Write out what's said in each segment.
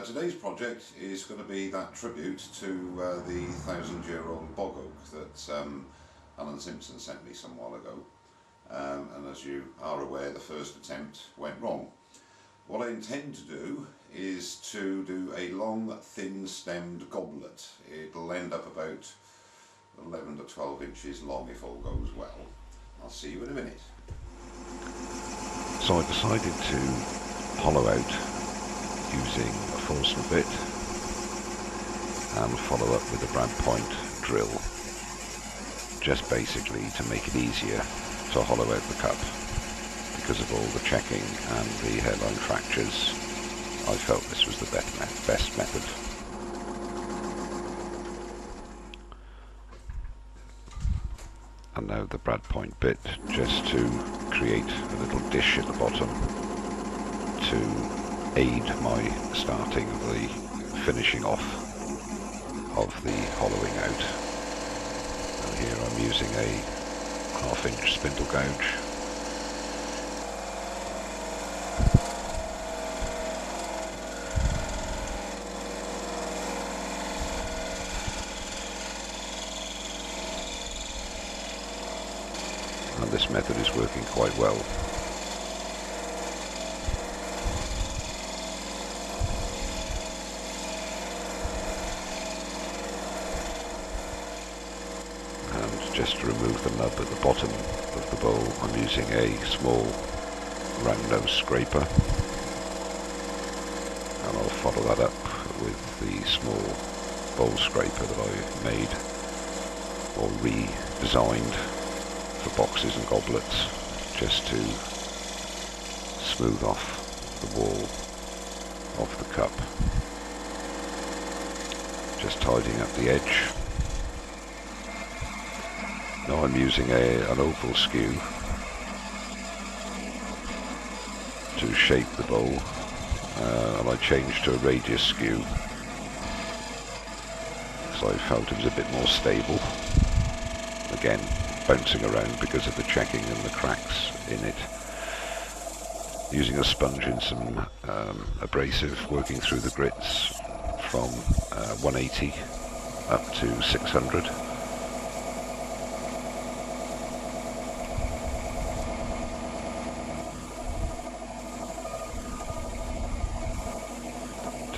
Today's project is going to be that tribute to the 1,000-year-old bog oak that Alan Simpson sent me some while ago, and as you are aware, the first attempt went wrong. What I intend to do is to do a long, thin-stemmed goblet. It'll end up about 11 to 12 inches long if all goes well. I'll see you in a minute. So I decided to hollow out using a Forstner bit and follow up with a brad point drill, just basically to make it easier to hollow out the cup. Because of all the checking and the hairline fractures, I felt this was the best method. And now the brad point bit, just to create a little dish at the bottom to aid my starting of the finishing off of the hollowing out. And here I'm using a 1/2 inch spindle gouge. And this method is working quite well. Just to remove the nub at the bottom of the bowl, I'm using a small round nose scraper, and I'll follow that up with the small bowl scraper that I made or redesigned for boxes and goblets, just to smooth off the wall of the cup, just tidying up the edge. Now I'm using an oval skew to shape the bowl, and I changed to a radius skew because I felt it was a bit more stable. Again, bouncing around because of the checking and the cracks in it. Using a sponge and some abrasive, working through the grits from 180 up to 600.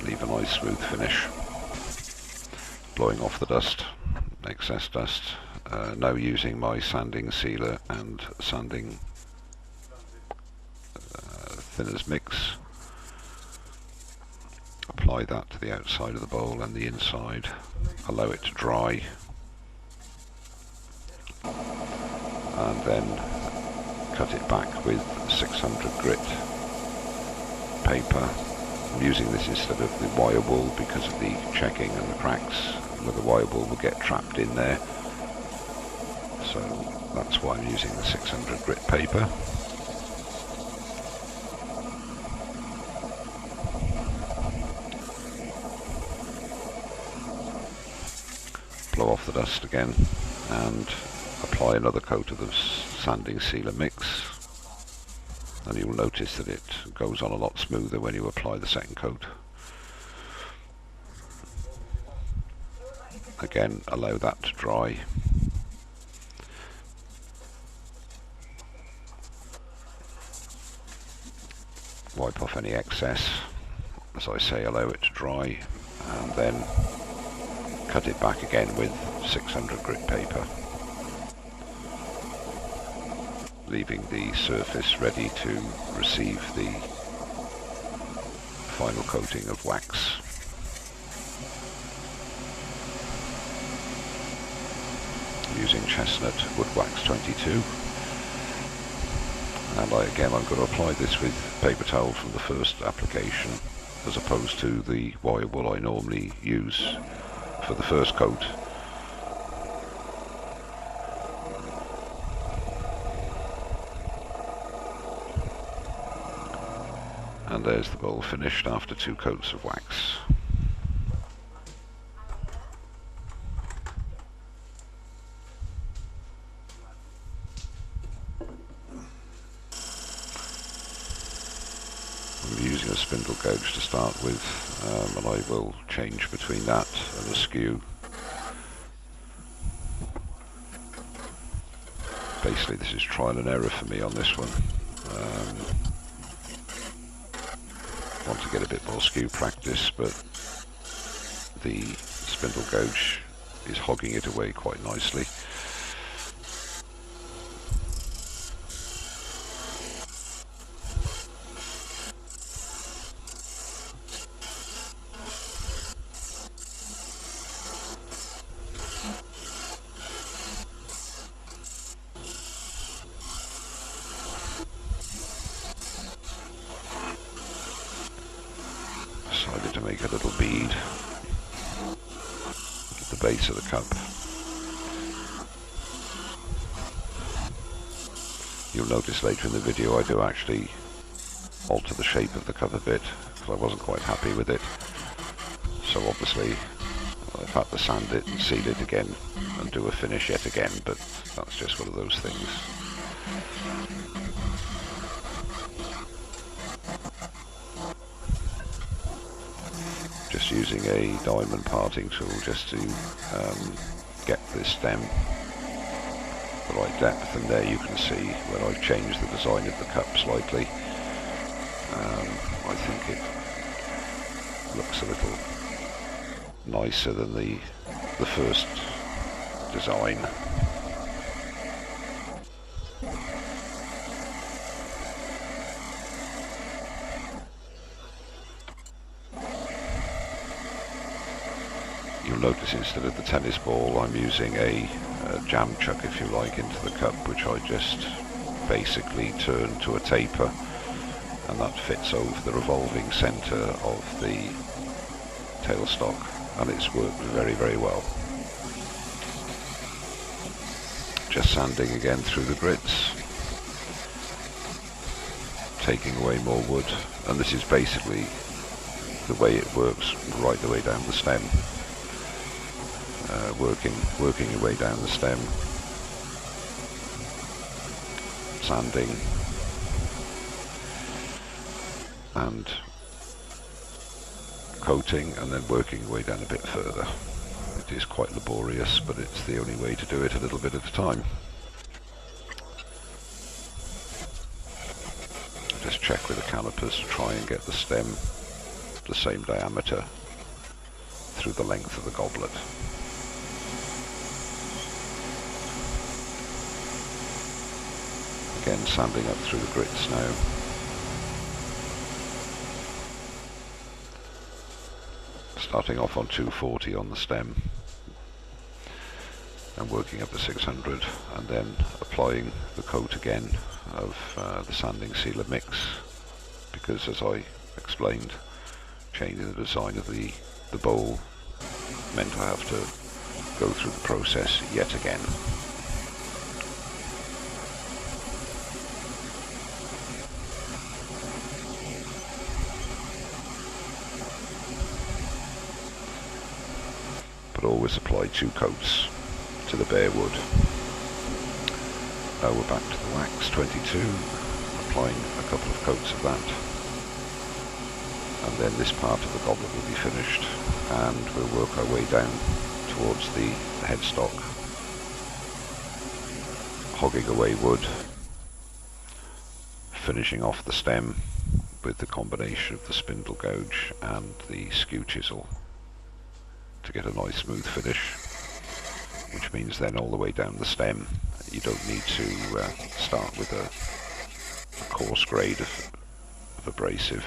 Leave a nice smooth finish, blowing off the dust, excess dust. Now using my sanding sealer and sanding thinners mix, apply that to the outside of the bowl and the inside, allow it to dry, and then cut it back with 600 grit paper. I'm using this instead of the wire wool because of the checking and the cracks where the wire wool will get trapped in there. So that's why I'm using the 600 grit paper. Blow off the dust again and apply another coat of the sanding sealer mix. And you'll notice that it goes on a lot smoother when you apply the second coat. Again, allow that to dry. Wipe off any excess. As I say, allow it to dry, and then cut it back again with 600 grit paper, leaving the surface ready to receive the final coating of wax. Using chestnut wood wax 22, and I'm going to apply this with paper towel from the first application as opposed to the wire wool I normally use for the first coat. And there's the bowl finished after 2 coats of wax. using a spindle gouge to start with, and I will change between that and a skew. Basically this is trial and error for me on this one. Want to get a bit more skew practice, but the spindle gouge is hogging it away quite nicely. Decided to make a little bead at the base of the cup. You'll notice later in the video I do actually alter the shape of the cup a bit, because I wasn't quite happy with it. So obviously I've had to sand it and seal it again and do a finish yet again, but that's just one of those things. Just using a diamond parting tool just to get this stem the right depth, and there you can see where I've changed the design of the cup slightly. I think it looks a little nicer than the first design. You'll notice instead of the tennis ball I'm using a jam chuck, if you like, into the cup, which I just basically turn to a taper, and that fits over the revolving centre of the tailstock, and it's worked very, very well. Just sanding again through the grits, taking away more wood, and this is basically the way it works right the way down the stem. Working your way down the stem, sanding and coating, and then working your way down a bit further. It is quite laborious, but it's the only way to do it a little bit at a time. Just check with the calipers to try and get the stem the same diameter through the length of the goblet. Again, sanding up through the grits now. Starting off on 240 on the stem and working up to 600, and then applying the coat again of the sanding sealer mix, because as I explained, changing the design of the bowl meant I have to go through the process yet again. But always apply 2 coats to the bare wood. Now we're back to the wax 22, applying a couple of coats of that, and then this part of the goblet will be finished, and we'll work our way down towards the headstock, hogging away wood, finishing off the stem with the combination of the spindle gouge and the skew chisel to get a nice smooth finish, which means then all the way down the stem you don't need to start with a coarse grade of abrasive.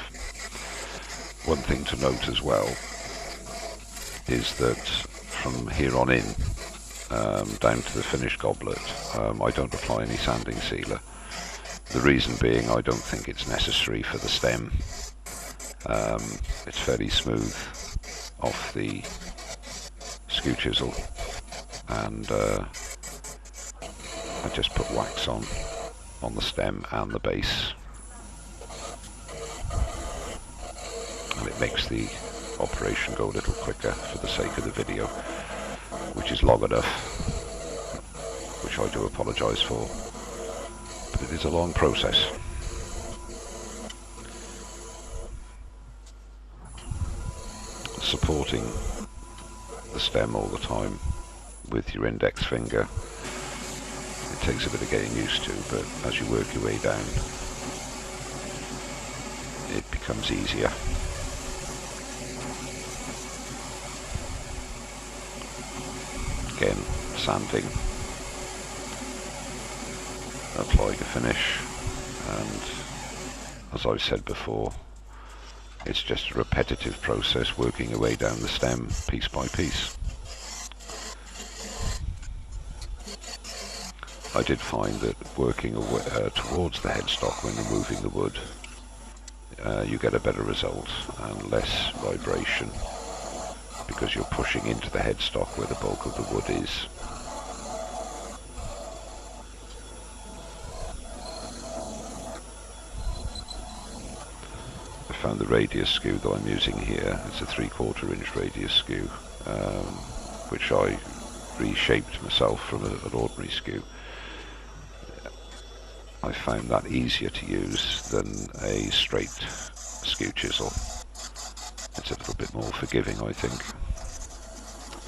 One thing to note as well is that from here on in down to the finished goblet, I don't apply any sanding sealer. The reason being I don't think it's necessary for the stem. It's fairly smooth off the skew chisel, and I just put wax on the stem and the base, and it makes the operation go a little quicker for the sake of the video, which is long enough, which I do apologise for, but it is a long process. supporting the stem all the time with your index finger. It takes a bit of getting used to, but as you work your way down, it becomes easier. Again, sanding, apply the finish, and as I've said before, it's just a repetitive process, working your way down the stem piece by piece. I did find that working towards the headstock when removing the wood, you get a better result and less vibration, because you're pushing into the headstock where the bulk of the wood is. I found the radius skew that I'm using here, it's a 3/4 inch radius skew, which I reshaped myself from an ordinary skew. I found that easier to use than a straight skew chisel. It's a little bit more forgiving, I think.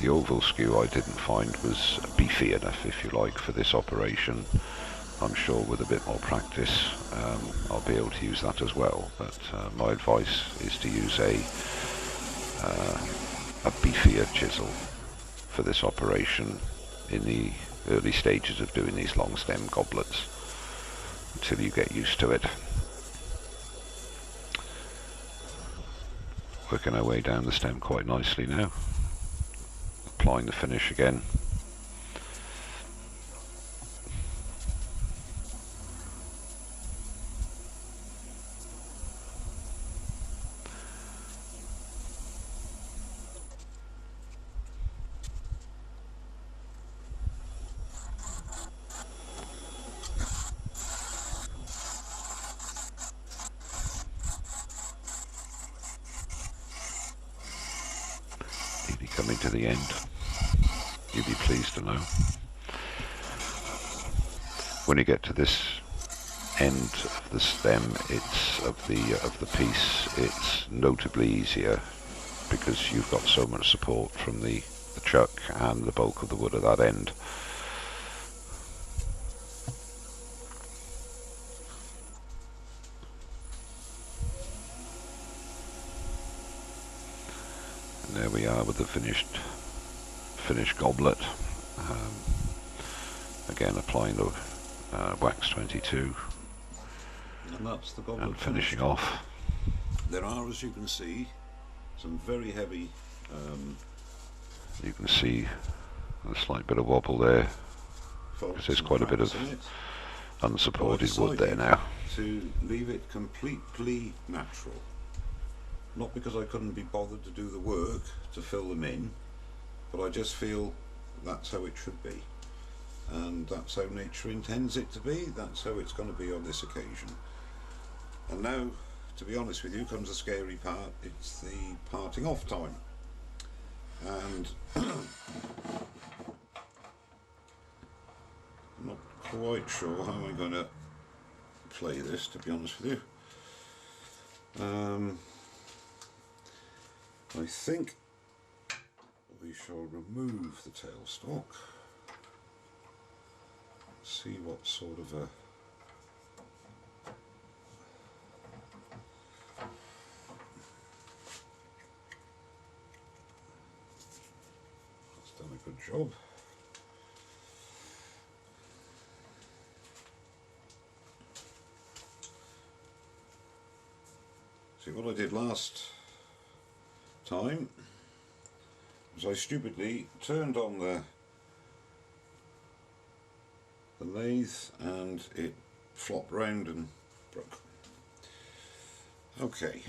The oval skew I didn't find was beefy enough, if you like, for this operation. I'm sure with a bit more practice I'll be able to use that as well, but my advice is to use a beefier chisel for this operation in the early stages of doing these long stem goblets, until you get used to it. Working our way down the stem quite nicely now. Applying the finish again. Coming to the end, you'll be pleased to know. When you get to this end of the stem, it's of the piece, it's notably easier because you've got so much support from the chuck and the bulk of the wood at that end. There we are with the finished goblet. Again, applying the wax 22 and that's the goblet and finishing finished. off. There are, as you can see, some very heavy you can see a slight bit of wobble there, because there's quite a bit of unsupported wood there now. To leave it completely natural. Not because I couldn't be bothered to do the work to fill them in, but I just feel that's how it should be, and that's how nature intends it to be. That's how it's going to be on this occasion. And now, to be honest with you, comes the scary part. It's the parting off time, and I'm not quite sure how I'm going to play this, to be honest with you. I think we shall remove the tailstock, see what sort of a that's done a good job. See, what I did last time was I stupidly turned on the lathe and it flopped round and broke. Okay.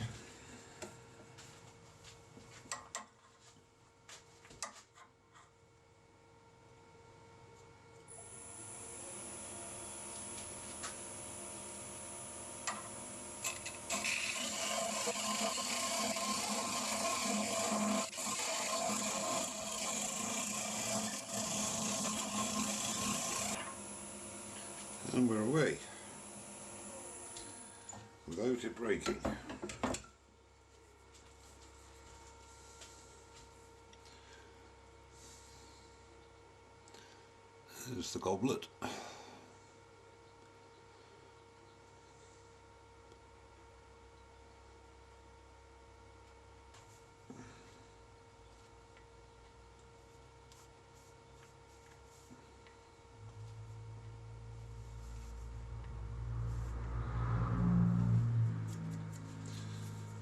And we're away without it breaking. is the Goblet.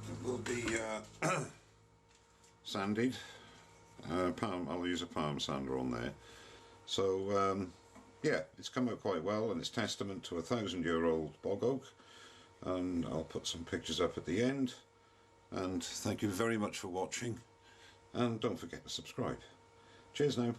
It will be sanded. I'll use a palm sander on there. So yeah, it's come out quite well, and it's testament to a 1,000-year-old bog oak. And I'll put some pictures up at the end. And thank you very much for watching, and don't forget to subscribe. Cheers now.